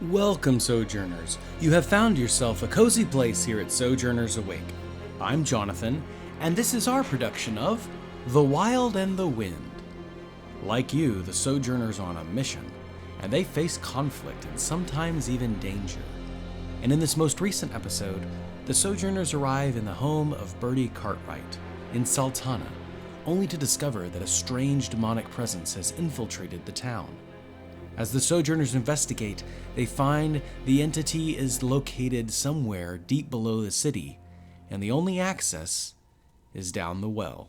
Welcome, Sojourners. You have found yourself a cozy place here at Sojourners Awake. I'm Jonathan, and this is our production of The Wild and the Wind. Like you, the Sojourners are on a mission, and they face conflict and sometimes even danger. And in this most recent episode, the Sojourners arrive in the home of Bertie Cartwright in Sultana, only to discover that a strange demonic presence has infiltrated the town. As the Sojourners investigate, they find the entity is located somewhere deep below the city, and the only access is down the well.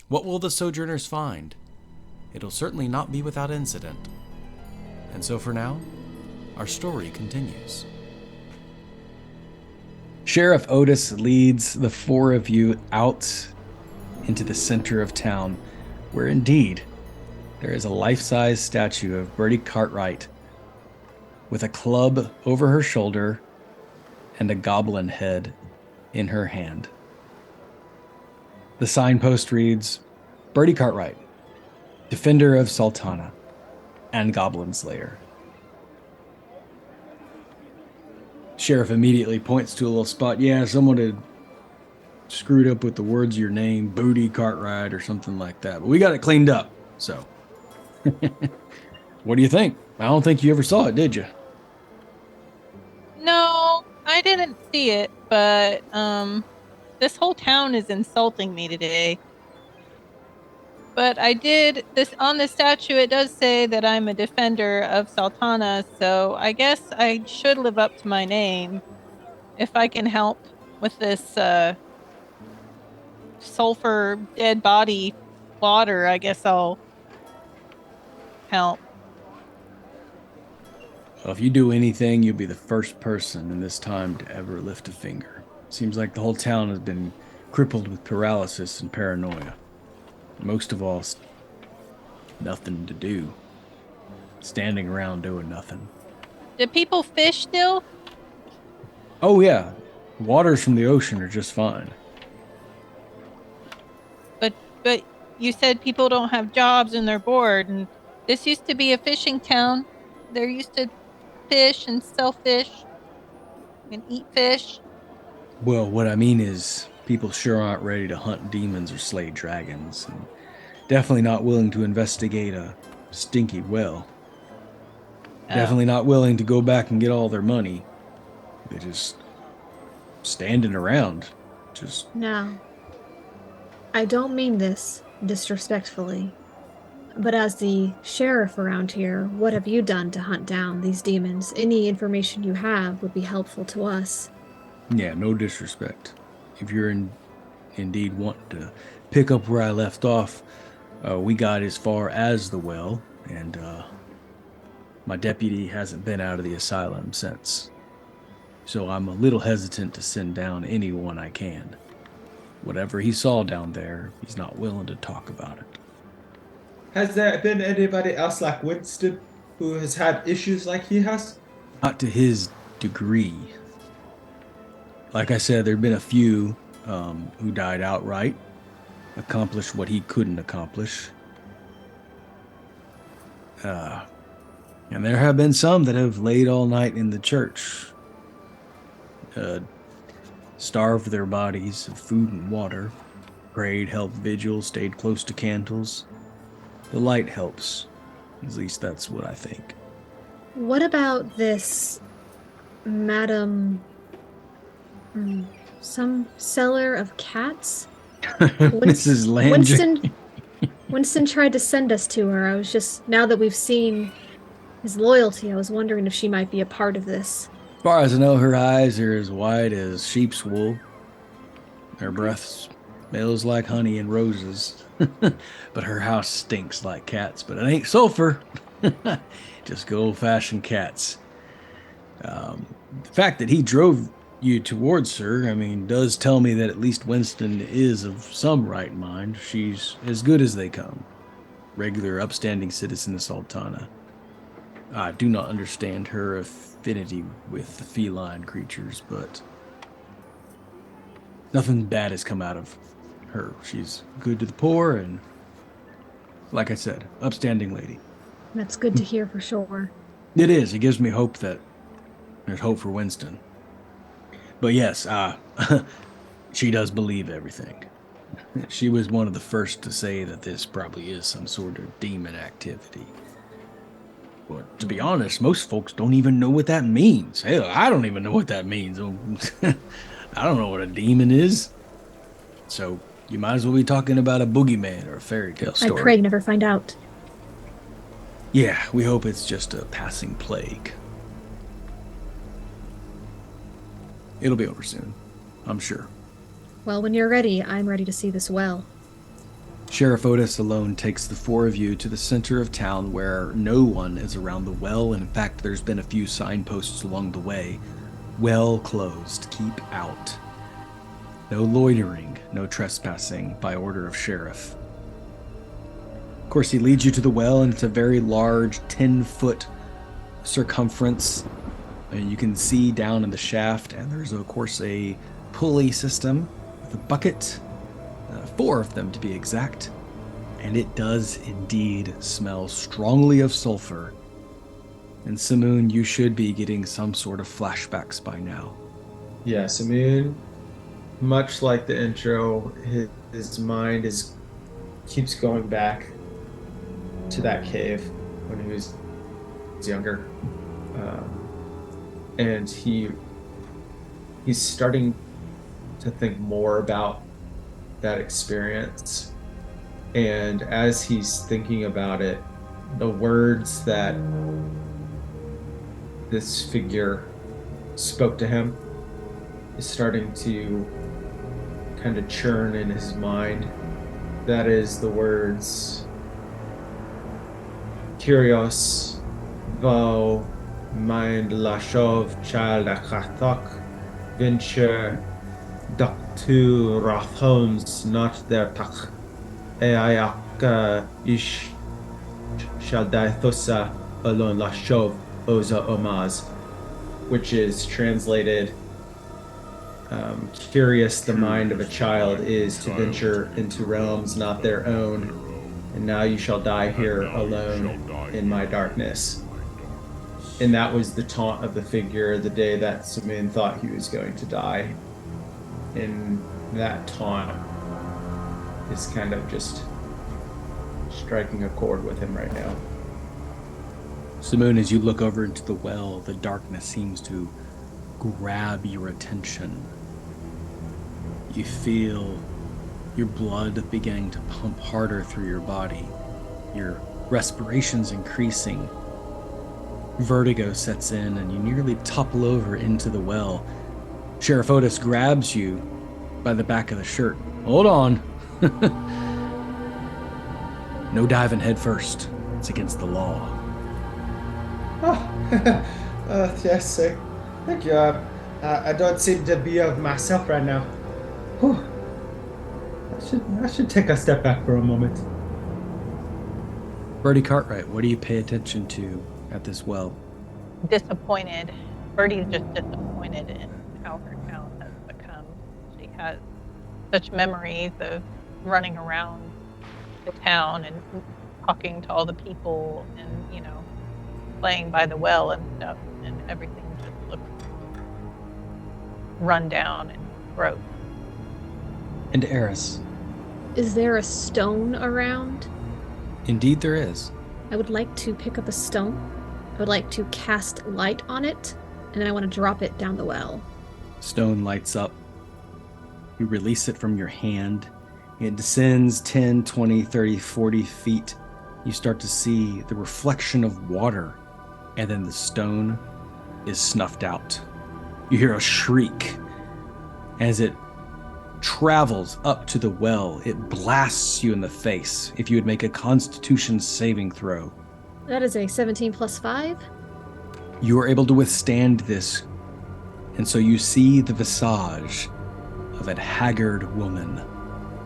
What will the Sojourners find? It'll certainly not be without incident. And so for now, our story continues. Sheriff Otis leads the four of you out into the center of town, where indeed there is a life-size statue of Bertie Cartwright with a club over her shoulder and a goblin head in her hand. The signpost reads, Bertie Cartwright, Defender of Sultana and Goblin Slayer. Sheriff immediately points to a little spot. Yeah, someone had screwed up with the words of your name, Booty Cartwright or something like that. But we got it cleaned up, so. What do you think? I don't think you ever saw it, did you? No, I didn't see it, but this whole town is insulting me today. But I did this on the statue. It does say that I'm a defender of Sultana, so I guess I should live up to my name if I can help with this sulfur dead body water. I guess I'll help. Well, if you do anything, you'll be the first person in this time to ever lift a finger. Seems like the whole town has been crippled with paralysis and paranoia. Most of all, nothing to do. Standing around doing nothing. Do people fish still? Oh yeah, waters from the ocean are just fine. But you said people don't have jobs and they're bored, and this used to be a fishing town. They're used to fish and sell fish and eat fish. Well, what I mean is, people sure aren't ready to hunt demons or slay dragons, and definitely not willing to investigate a stinky well. Definitely not willing to go back and get all their money. They're just standing around. Just. Now, I don't mean this disrespectfully, but as the sheriff around here, what have you done to hunt down these demons? Any information you have would be helpful to us. Yeah, no disrespect. If you're indeed wanting to pick up where I left off, we got as far as the well, and my deputy hasn't been out of the asylum since. So I'm a little hesitant to send down anyone I can. Whatever he saw down there, he's not willing to talk about it. Has there been anybody else like Winston who has had issues like he has? Not to his degree. Like I said, there have been a few who died outright, accomplished what he couldn't accomplish. And there have been some that have laid all night in the church, starved their bodies of food and water, prayed, held vigil, stayed close to candles. The light helps. At least that's what I think. What about this Madam... some seller of cats? Mrs. Landry. Winston tried to send us to her. I was just, now that we've seen his loyalty, I was wondering if she might be a part of this. As far as I know, her eyes are as white as sheep's wool. Her breath smells like honey and roses. But her house stinks like cats. But it ain't sulfur. Just good old-fashioned cats. The fact that he drove you towards her, I mean, does tell me that at least Winston is of some right mind. She's as good as they come. Regular, upstanding citizen of Sultana. I do not understand her affinity with the feline creatures, but nothing bad has come out of her. She's good to the poor and, like I said, upstanding lady. That's good to hear for sure. It is. It gives me hope that there's hope for Winston. But yes, she does believe everything. She was one of the first to say that this probably is some sort of demon activity. But to be honest, most folks don't even know what that means. Hell, I don't even know what that means. I don't know what a demon is. So you might as well be talking about a boogeyman or a fairy tale story. I pray you never find out. Yeah, we hope it's just a passing plague. It'll be over soon, I'm sure. Well, when you're ready, I'm ready to see this well. Sheriff Otis alone takes the four of you to the center of town where no one is around the well. In fact, there's been a few signposts along the way. Well closed, keep out. No loitering, no trespassing by order of sheriff. Of course, he leads you to the well, and it's a very large 10-foot circumference. And you can see down in the shaft, and there's, of course, a pulley system with a bucket. 4 of them to be exact, and it does indeed smell strongly of sulfur. And Samoon, you should be getting some sort of flashbacks by now. Yeah, Samoon, much like the intro, his mind keeps going back to that cave when he was younger, and he's starting to think more about that experience. And as he's thinking about it, the words that this figure spoke to him is starting to kind of churn in his mind. That is the words Kyrios vo mind lashov child achathok venture Doctu Rathons not their tak Eayak ish Shaldai Thusa alone Lashov Oza Omaz, which is translated curious the mind of a child is to venture into realms not their own, and now you shall die here alone in my darkness. And that was the taunt of the figure the day that Samoon thought he was going to die. And that taunt is kind of just striking a chord with him right now. Samoon, as you look over into the well, the darkness seems to grab your attention. You feel your blood beginning to pump harder through your body. Your respiration's increasing. Vertigo sets in and you nearly topple over into the well. Sheriff Otis grabs you by the back of the shirt. Hold on. No diving head first. It's against the law. Oh, yes, sir. Thank you. I don't seem to be of myself right now. Whew. I should take a step back for a moment. Bertie Cartwright, what do you pay attention to at this well? Disappointed. Bertie's just disappointed in how her town has become. She has such memories of running around the town and talking to all the people and, playing by the well and stuff, and everything just looks run down and broke. And Eris? Is there a stone around? Indeed there is. I would like to pick up a stone. I would like to cast light on it, and then I want to drop it down the well. Stone lights up. You release it from your hand. It descends 10, 20, 30, 40 feet. You start to see the reflection of water, and then the stone is snuffed out. You hear a shriek as it travels up to the well. It blasts you in the face. If you would make a Constitution saving throw. That is a 17 plus 5. You are able to withstand this, and so you see the visage of a haggard woman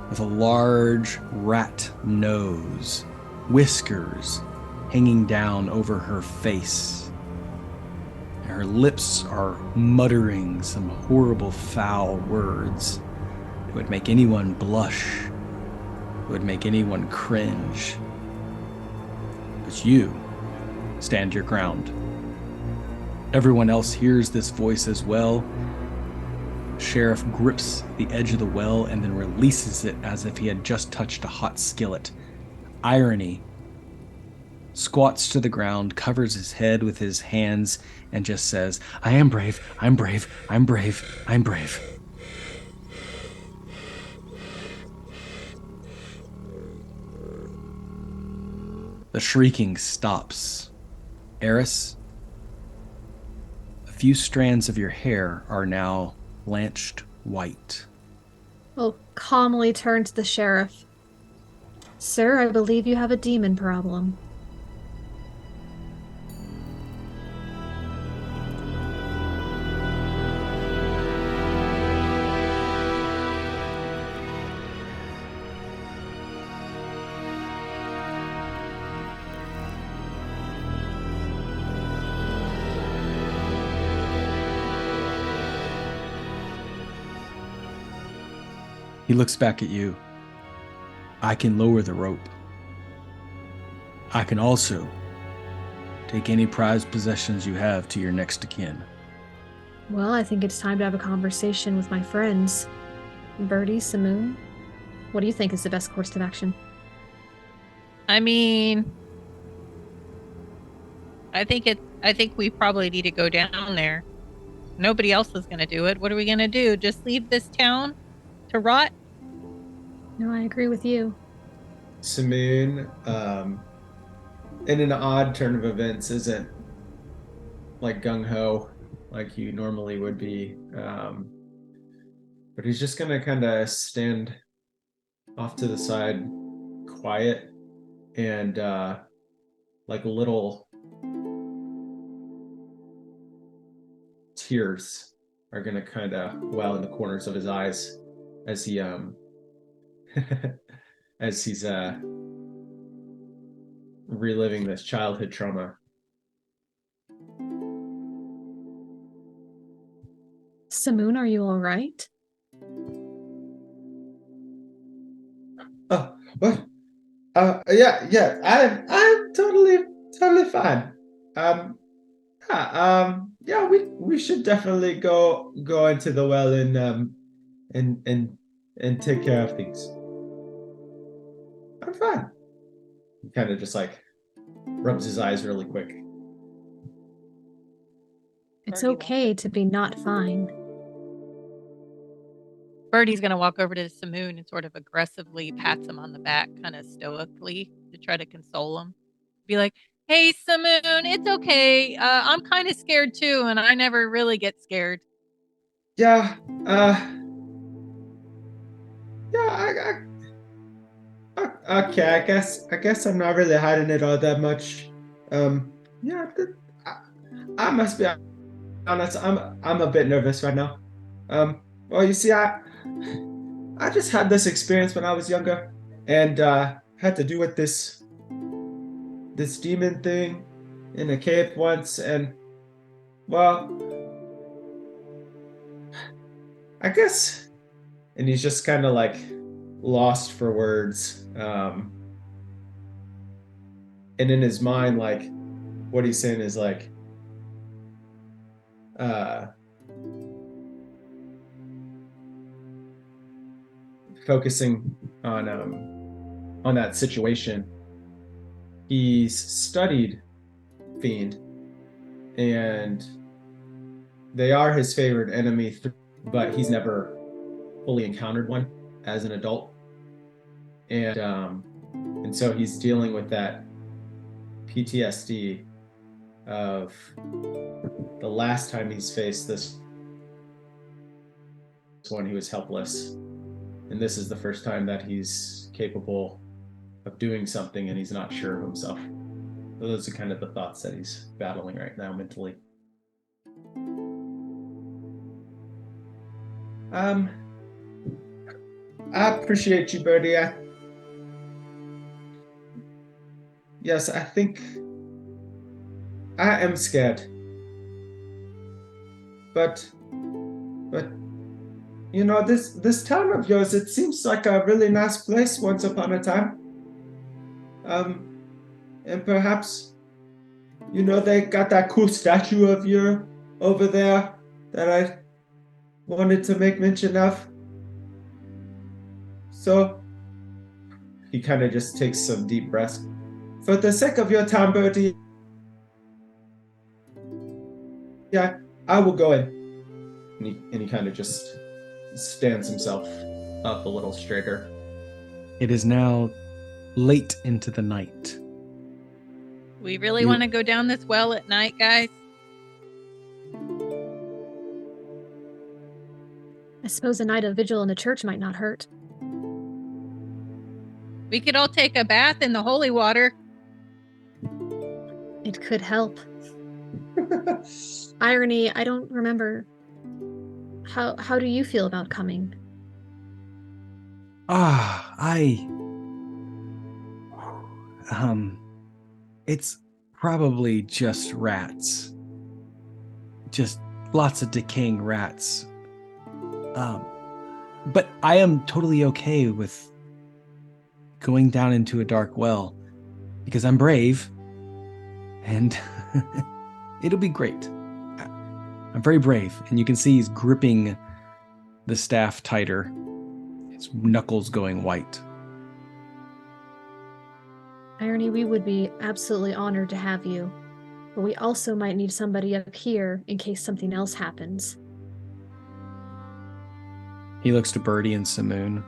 with a large rat nose, whiskers hanging down over her face. And her lips are muttering some horrible foul words that would make anyone blush, would make anyone cringe. But you stand your ground. Everyone else hears this voice as well. Sheriff grips the edge of the well and then releases it as if he had just touched a hot skillet. Irony squats to the ground, covers his head with his hands, and just says, I am brave, I'm brave, I'm brave, I'm brave. The shrieking stops. Eris, a few strands of your hair are now blanched white. I'll calmly turn to the sheriff. Sir, I believe you have a demon problem. He looks back at you. I can lower the rope. I can also take any prized possessions you have to your next of kin. Well, I think it's time to have a conversation with my friends. Bertie, Samoon, what do you think is the best course of action? I mean, I think we probably need to go down there. Nobody else is going to do it. What are we going to do? Just leave this town to rot? No, I agree with you. Samoon, in an odd turn of events, isn't like gung-ho like you normally would be. But he's just gonna kind of stand off to the side, quiet, and like little tears are gonna kind of well in the corners of his eyes as he as he's reliving this childhood trauma. Samoon, are you all right? Oh, what? Yeah. I'm totally fine. Yeah. We should definitely go into the well and take care of things. I'm fine. He kind of just like rubs his eyes really quick. It's okay to be not fine. Bertie's going to walk over to Samoon and sort of aggressively pats him on the back, kind of stoically, to try to console him. Be like, hey, Samoon, it's okay. I'm kind of scared too, and I never really get scared. Yeah, okay, I guess I'm not really hiding it all that much. Yeah, I must be honest, I'm a bit nervous right now. Well, you see, I just had this experience when I was younger, and had to do with this demon thing in a cave once, and well, I guess, and he's just kind of like lost for words, and in his mind, like what he's saying is like, focusing on that situation. He's studied Fiend, and they are his favorite enemy, but he's never fully encountered one as an adult, and so he's dealing with that PTSD of the last time he's faced this one, he was helpless, and this is the first time that he's capable of doing something and he's not sure of himself. So those are kind of the thoughts that he's battling right now mentally. I appreciate you, Bertie. Yes, I think I am scared. But you know, this town of yours, it seems like a really nice place once upon a time. And perhaps You know, they got that cool statue of you over there that I wanted to make mention of. So he kind of just takes some deep breaths. For the sake of your time, Bertie, yeah, I will go in. And he kind of just stands himself up a little straighter. It is now late into the night. We really want to go down this well at night, guys? I suppose a night of vigil in the church might not hurt. We could all take a bath in the holy water. It could help. Irony, I don't remember. How do you feel about coming? It's probably just rats. Just lots of decaying rats. But I am totally okay with going down into a dark well because I'm brave and it'll be great. I'm very brave, and you can see he's gripping the staff tighter, his knuckles going white. Irony, we would be absolutely honored to have you, but we also might need somebody up here in case something else happens. He looks to Bertie and Samoon.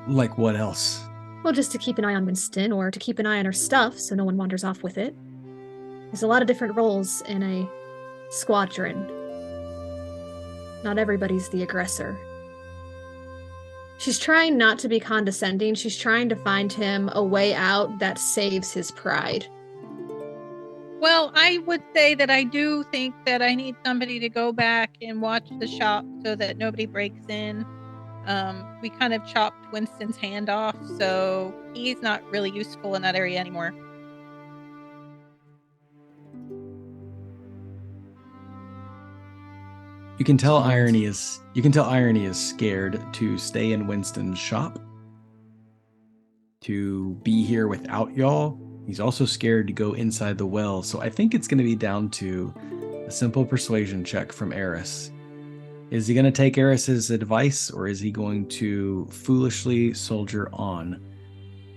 Like what else? Well, just to keep an eye on Winston, or to keep an eye on our stuff so no one wanders off with it. There's a lot of different roles in a squadron. Not everybody's the aggressor. She's trying not to be condescending. She's trying to find him a way out that saves his pride. Well, I would say that I do think that I need somebody to go back and watch the shop so that nobody breaks in. We kind of chopped Winston's hand off, so he's not really useful in that area anymore. You can tell Irony is scared to stay in Winston's shop, to be here without y'all. He's also scared to go inside the well, so I think it's going to be down to a simple persuasion check from Eris. Is he going to take Eris's advice, or is he going to foolishly soldier on?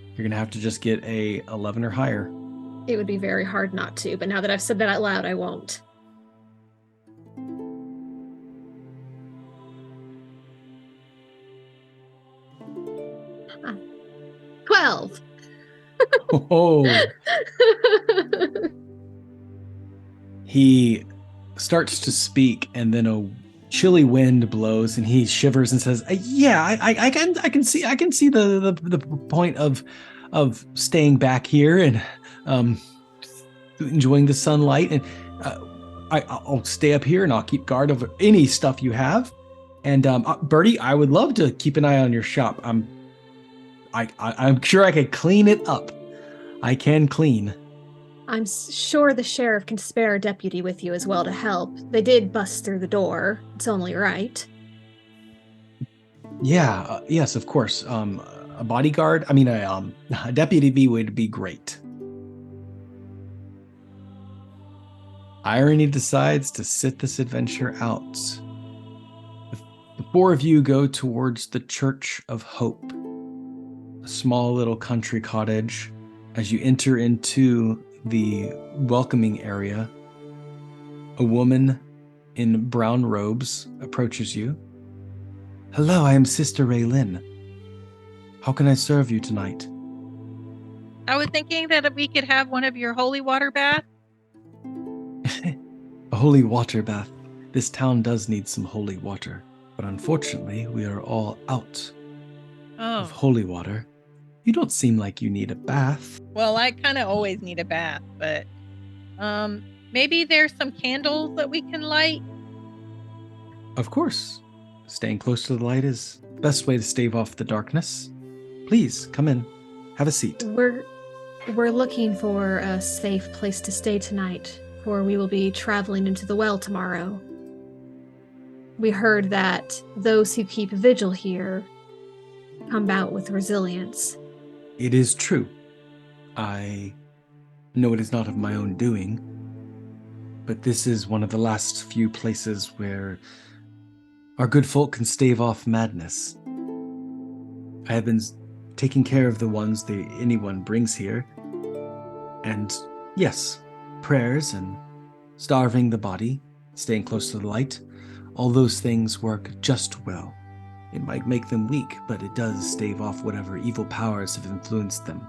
You're going to have to just get a 11 or higher. It would be very hard not to, but now that I've said that out loud, I won't. 12. Oh. He starts to speak, and then a chilly wind blows, and he shivers and says, "Yeah, I can see the point of staying back here and enjoying the sunlight, and I'll stay up here and I'll keep guard over any stuff you have. And Bertie, I would love to keep an eye on your shop. I'm sure I could clean it up. I can clean." I'm sure the sheriff can spare a deputy with you as well to help. They did bust through the door. It's only right. Yeah, yes, of course. A bodyguard, a deputy would be great. Irony decides to sit this adventure out. The four of you go towards the Church of Hope, a small little country cottage. As you enter into the welcoming area, a woman in brown robes approaches you. "Hello, I am Sister Raylin. How can I serve you tonight?" I was thinking that we could have one of your holy water baths. A holy water bath. This town does need some holy water, but unfortunately we are all out of holy water. You don't seem like you need a bath. Well, I kind of always need a bath, but maybe there's some candles that we can light. Of course. Staying close to the light is the best way to stave off the darkness. Please, come in. Have a seat. We're looking for a safe place to stay tonight, for we will be traveling into the well tomorrow. We heard that those who keep vigil here come out with resilience. It is true. I No, it is not of my own doing, but this is one of the last few places where our good folk can stave off madness. I have been taking care of the ones anyone brings here, and yes, prayers and starving the body, staying close to the light, all those things work just well. It might make them weak, but it does stave off whatever evil powers have influenced them.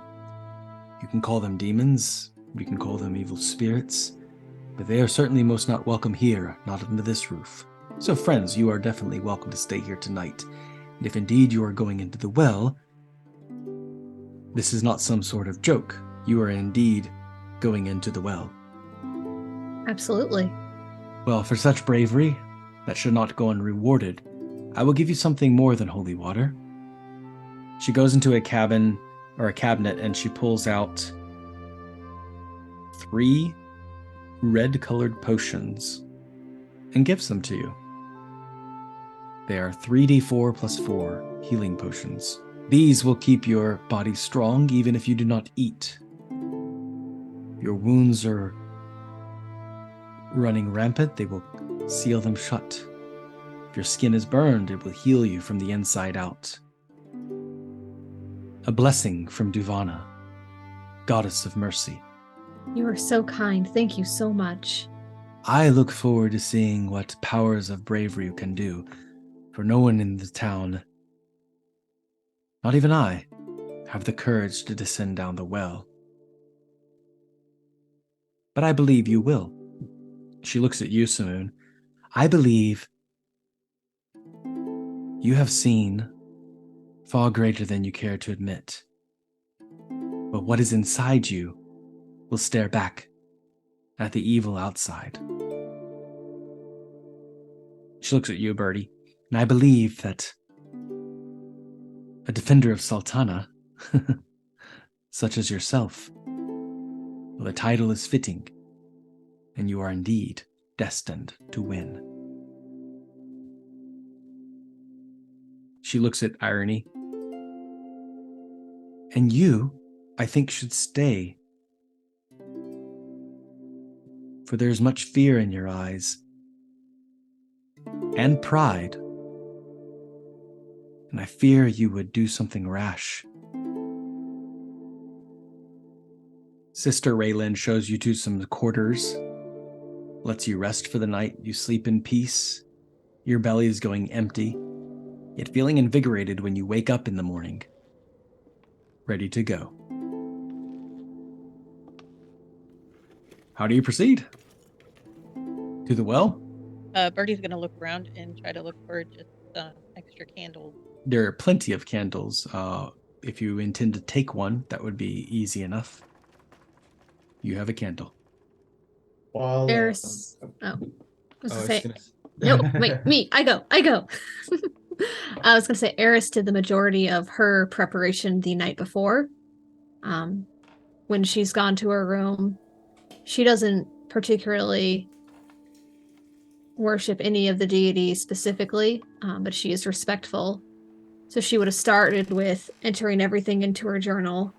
You can call them demons, we can call them evil spirits, but they are certainly most not welcome here, not under this roof. So friends, you are definitely welcome to stay here tonight. And if indeed you are going into the well, this is not some sort of joke. You are indeed going into the well. Absolutely. Well, for such bravery, that should not go unrewarded. I will give you something more than holy water. She goes into a cabin, or a cabinet, and she pulls out 3 red-colored potions and gives them to you. They are 3d4 plus 4 healing potions. These will keep your body strong even if you do not eat. Your wounds are running rampant, they will seal them shut. If your skin is burned, it will heal you from the inside out. A blessing from Duvana, goddess of mercy. You are so kind. Thank you so much. I look forward to seeing what powers of bravery can do, for no one in the town, not even I, have the courage to descend down the well. But I believe you will. She looks at you, Samoon. I believe you have seen far greater than you care to admit. But what is inside you will stare back at the evil outside. She looks at you, Bertie, and I believe that a defender of Sultana, such as yourself, well, the title is fitting, and you are indeed destined to win. She looks at Irony. And you, I think, should stay. For there is much fear in your eyes. And pride. And I fear you would do something rash. Sister Raylan shows you to some quarters, lets you rest for the night. You sleep in peace. Your belly is going empty, yet feeling invigorated when you wake up in the morning, ready to go. How do you proceed? To the well? Bertie's going to look around and try to look for just extra candles. There are plenty of candles. If you intend to take one, that would be easy enough. You have a candle. While Eris. I was gonna say. gonna... Nope, wait, me. I go. I was gonna say Eris did the majority of her preparation the night before. When she's gone to her room, she doesn't particularly worship any of the deities specifically, but she is respectful. So she would have started with entering everything into her journal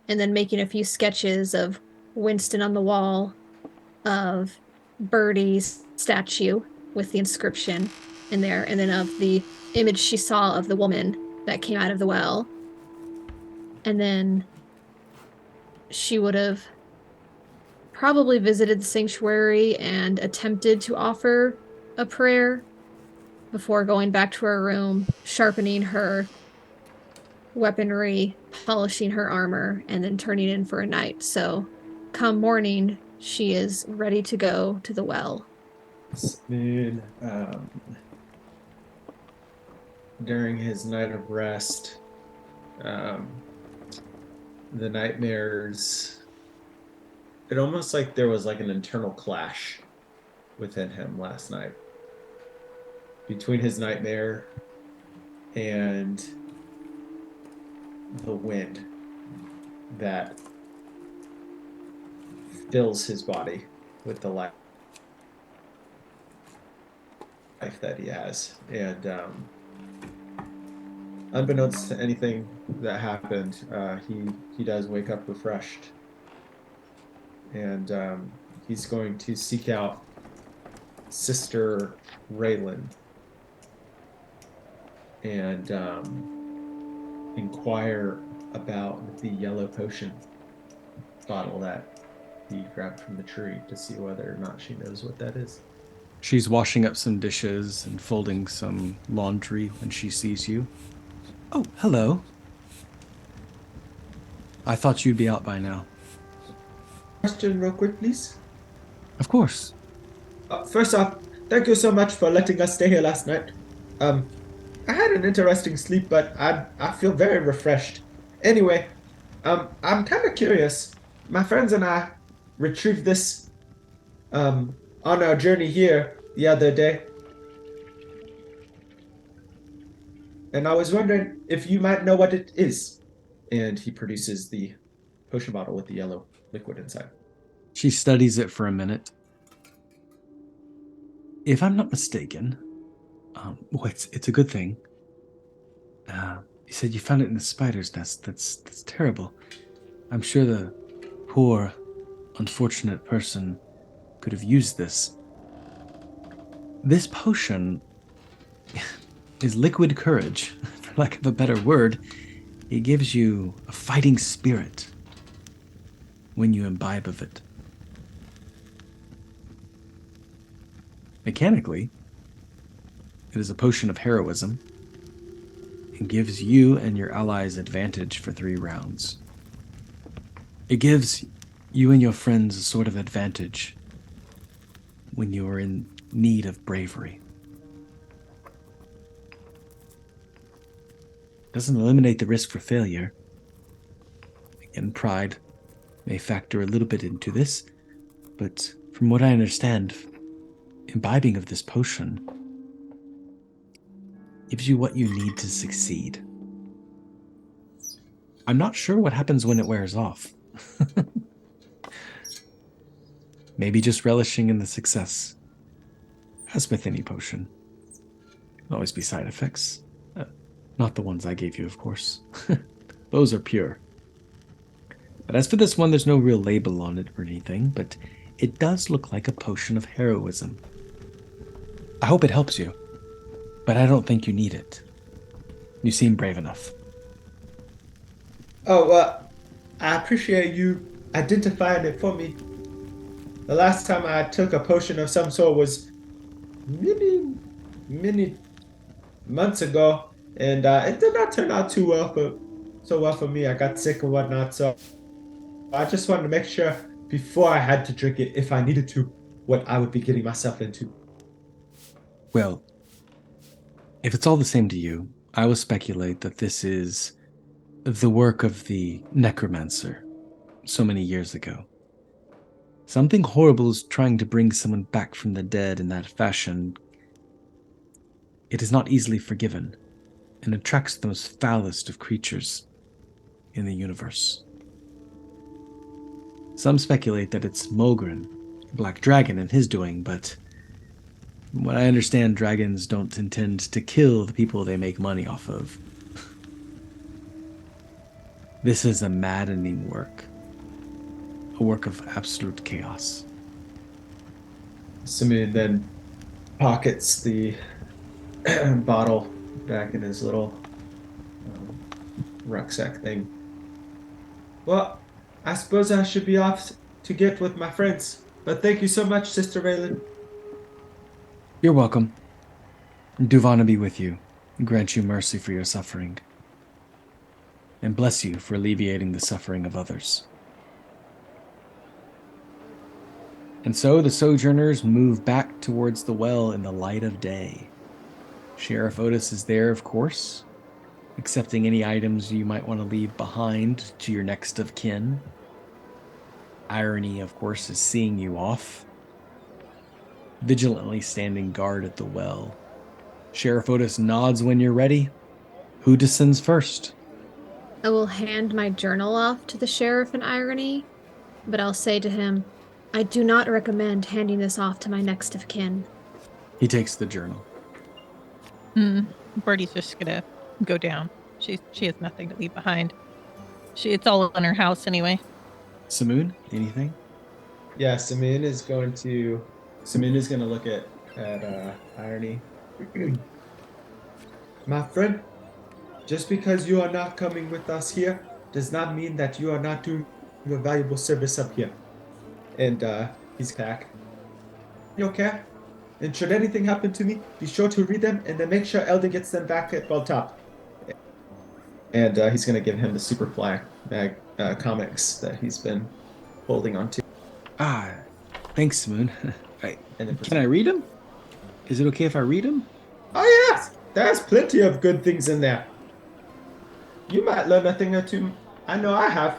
and then making a few sketches of Winston on the wall, of Bertie's statue with the inscription in there, and then of the image she saw of the woman that came out of the well. And then she would have probably visited the sanctuary and attempted to offer a prayer before going back to her room, sharpening her weaponry, polishing her armor, and then turning in for a night. So come morning, she is ready to go to the well. Samoon, during his night of rest, the nightmares, it almost like there was like an internal clash within him last night between his nightmare and the wind that fills his body with the life that he has. And unbeknownst to anything that happened, he does wake up refreshed. and he's going to seek out Sister Raylan and inquire about the yellow potion bottle that he grabbed from the tree to see whether or not she knows what that is. She's washing up some dishes and folding some laundry when she sees you. Oh, hello. I thought you'd be out by now. Question real quick, please. Of course. First off, thank you so much for letting us stay here last night. I had an interesting sleep, but I feel very refreshed. Anyway, I'm kind of curious. My friends and I retrieved this on our journey here the other day. And I was wondering if you might know what it is. And he produces the potion bottle with the yellow liquid inside. She studies it for a minute. If I'm not mistaken, it's a good thing. You said you found it in the spider's nest. That's terrible. I'm sure the poor, unfortunate person could have used this. This potion is liquid courage, for lack of a better word. It gives you a fighting spirit when you imbibe of it. Mechanically, it is a potion of heroism. It gives you and your allies advantage for 3 rounds. It gives you and your friends a sort of advantage when you are in need of bravery. Doesn't eliminate the risk for failure. Again, pride may factor a little bit into this, but from what I understand, imbibing of this potion gives you what you need to succeed. I'm not sure what happens when it wears off. Maybe just relishing in the success. As with any potion. There'll always be side effects. Not the ones I gave you, of course. Those are pure. But as for this one, there's no real label on it or anything, but it does look like a potion of heroism. I hope it helps you, but I don't think you need it. You seem brave enough. Oh, I appreciate you identifying it for me. The last time I took a potion of some sort was many months ago, and it did not turn out too well for me. I got sick and whatnot, so I just wanted to make sure before I had to drink it, if I needed to, what I would be getting myself into. Well, if it's all the same to you, I will speculate that this is the work of the necromancer so many years ago. Something horrible is trying to bring someone back from the dead in that fashion. It is not easily forgiven and attracts the most foulest of creatures in the universe. Some speculate that it's Mogren, Black Dragon, and his doing, but from what I understand, dragons don't intend to kill the people they make money off of. This is a maddening work. A work of absolute chaos. Samoon then pockets the bottle back in his little rucksack thing. Well, I suppose I should be off to get with my friends. But thank you so much, Sister Raylan. You're welcome. Duvana be with you, and grant you mercy for your suffering. And bless you for alleviating the suffering of others. And so the Sojourners move back towards the well in the light of day. Sheriff Otis is there, of course, accepting any items you might want to leave behind to your next of kin. Irony, of course, is seeing you off, vigilantly standing guard at the well. Sheriff Otis nods when you're ready. Who descends first? I will hand my journal off to the sheriff in irony, but I'll say to him, I do not recommend handing this off to my next of kin. He takes the journal. Bertie's just gonna go down. She has nothing to leave behind. It's all in her house anyway. Samoon, anything? Yeah, Samoon is going to look at Irony. My friend, just because you are not coming with us here does not mean that you are not doing a valuable service up here. And he's back. You okay? And should anything happen to me, be sure to read them and then make sure Elden gets them back at top. And he's going to give him the Superfly comics that he's been holding on to. Ah, thanks, Samoon. And then Can I read them? Is it okay if I read them? Oh, yes! There's plenty of good things in there. You might learn a thing or two. I know I have.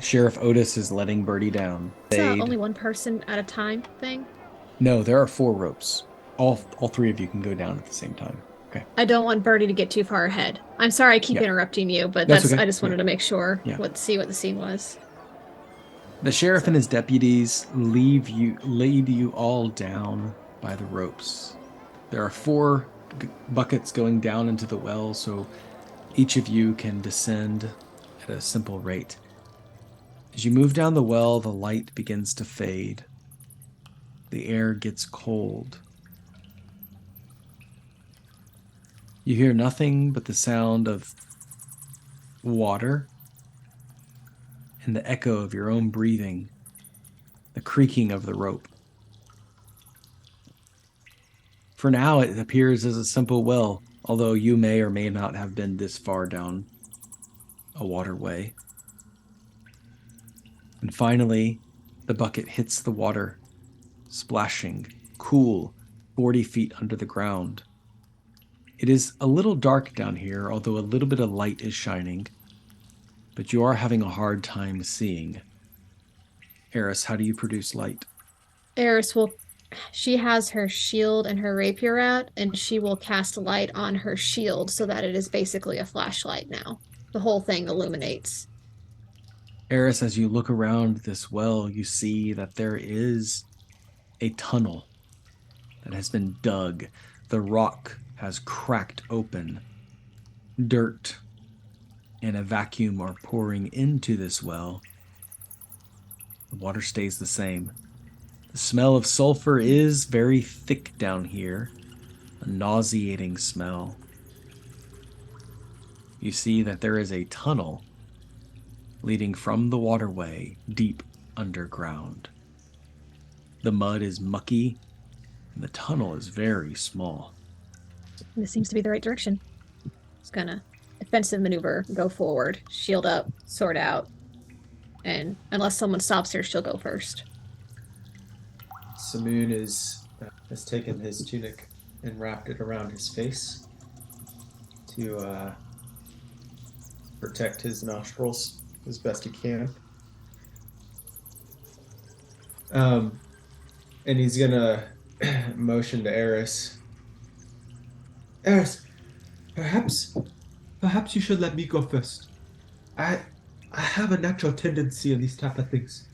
Sheriff Otis is letting Bertie down. It's only one person at a time thing. No, there are 4 ropes. All 3 of you can go down at the same time. Okay. I don't want Bertie to get too far ahead. I'm sorry I keep interrupting you, but That's okay. I just wanted to make sure see what the scene was. The sheriff and his deputies lead you all down by the ropes. There are 4 buckets going down into the well, so each of you can descend at a simple rate. As you move down the well, the light begins to fade. The air gets cold. You hear nothing but the sound of water and the echo of your own breathing, the creaking of the rope. For now, it appears as a simple well, although you may or may not have been this far down a waterway. And finally, the bucket hits the water, splashing, cool, 40 feet under the ground. It is a little dark down here, although a little bit of light is shining, but you are having a hard time seeing. Eris, how do you produce light? Eris she has her shield and her rapier out, and she will cast light on her shield so that it is basically a flashlight now. The whole thing illuminates. Eris, as you look around this well, you see that there is a tunnel that has been dug. The rock has cracked open. Dirt and a vacuum are pouring into this well. The water stays the same. The smell of sulfur is very thick down here, a nauseating smell. You see that there is a tunnel leading from the waterway deep underground. The mud is mucky, and the tunnel is very small. This seems to be the right direction. It's gonna defensive maneuver, go forward, shield up, sword out, and unless someone stops her, she'll go first. Samoon has taken his tunic and wrapped it around his face to protect his nostrils as best he can. And he's gonna motion to Eris. Eris, perhaps you should let me go first. I have a natural tendency in these type of things.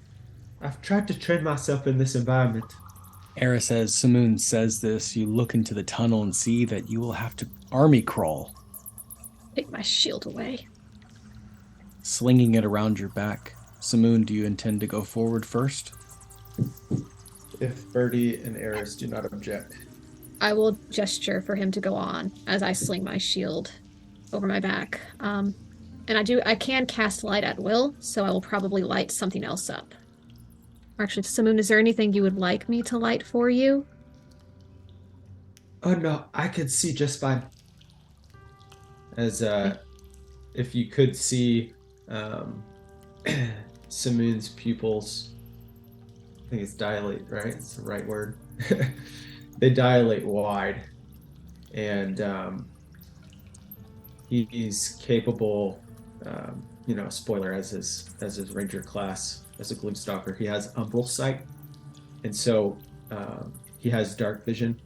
I've tried to train myself in this environment. Eris, as Samoon says this, you look into the tunnel and see that you will have to army crawl. Take my shield away. Slinging it around your back. Samoon, do you intend to go forward first? If Bertie and Eris do not object. I will gesture for him to go on as I sling my shield over my back. And I can cast light at will, so I will probably light something else up. Actually, Samoon, is there anything you would like me to light for you? Oh no, I could see just fine. As if you could see Samoon's pupils, I think it's dilate, right? It's the right word. They dilate wide, and he's capable. Spoiler, as his ranger class, as a gloomstalker, he has umbral sight, and so he has dark vision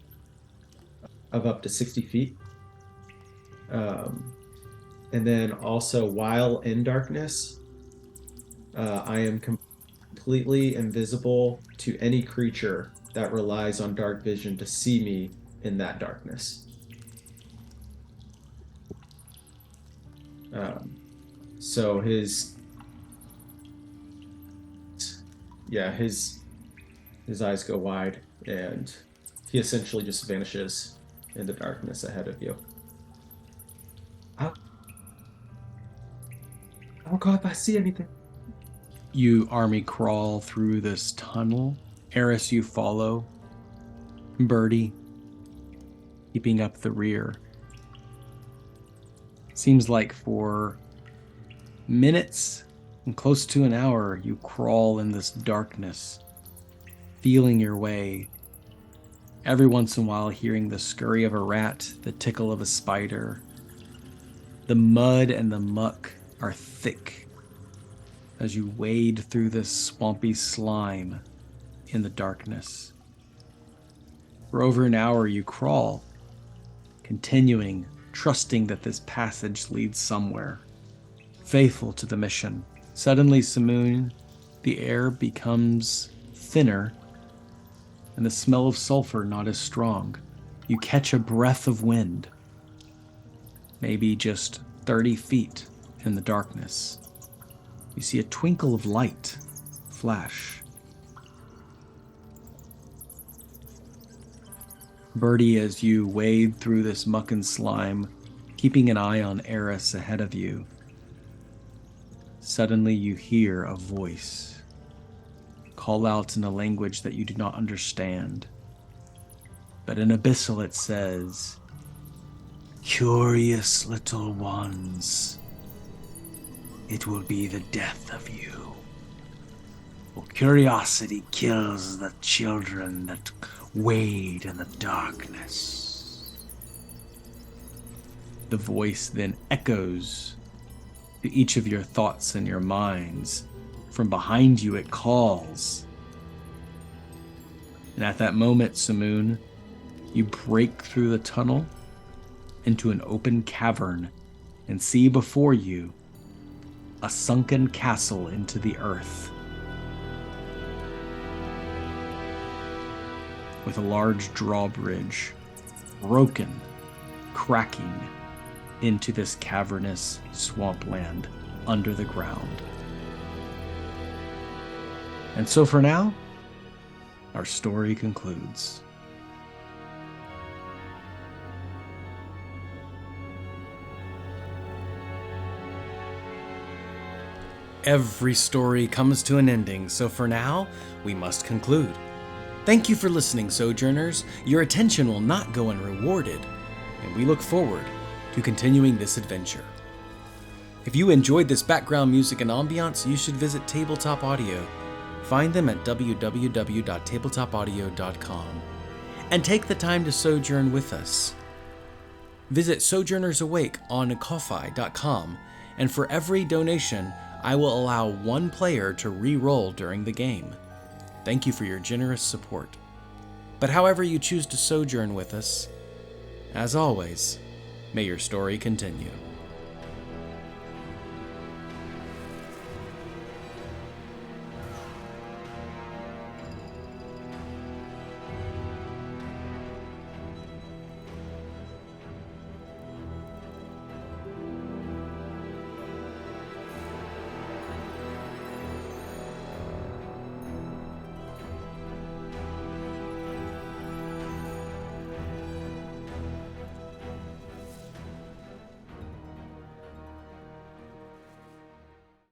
of up to 60 feet. And then also, while in darkness, I am completely invisible to any creature that relies on dark vision to see me in that darkness. So yeah, his eyes go wide, and he essentially just vanishes in the darkness ahead of you. I'll go if I see anything. You army crawl through this tunnel. Eris, you follow. Bertie, keeping up the rear. Seems like for minutes and close to an hour, you crawl in this darkness, feeling your way. Every once in a while, hearing the scurry of a rat, the tickle of a spider. The mud and the muck are thick as you wade through this swampy slime in the darkness. For over an hour, you crawl, continuing, trusting that this passage leads somewhere, faithful to the mission. Suddenly, Samoon, the air becomes thinner, and the smell of sulfur not as strong. You catch a breath of wind, maybe just 30 feet in the darkness. You see a twinkle of light flash. Bertie, as you wade through this muck and slime, keeping an eye on Eris ahead of you, suddenly you hear a voice call out in a language that you do not understand. But in Basille it says, "Curious little ones, it will be the death of you. For curiosity kills the children that wade in the darkness." The voice then echoes to each of your thoughts and your minds. From behind you it calls. And at that moment, Samoon, you break through the tunnel into an open cavern and see before you a sunken castle into the earth, with a large drawbridge, broken, cracking into this cavernous swampland under the ground. And so for now, our story concludes. Every story comes to an ending, so for now, we must conclude. Thank you for listening, Sojourners. Your attention will not go unrewarded, and we look forward to continuing this adventure. If you enjoyed this background music and ambiance, you should visit Tabletop Audio. Find them at www.tabletopaudio.com and take the time to sojourn with us. Visit Sojourners Awake on ko-fi.com, and for every donation, I will allow one player to re-roll during the game. Thank you for your generous support. But however you choose to sojourn with us, as always, may your story continue.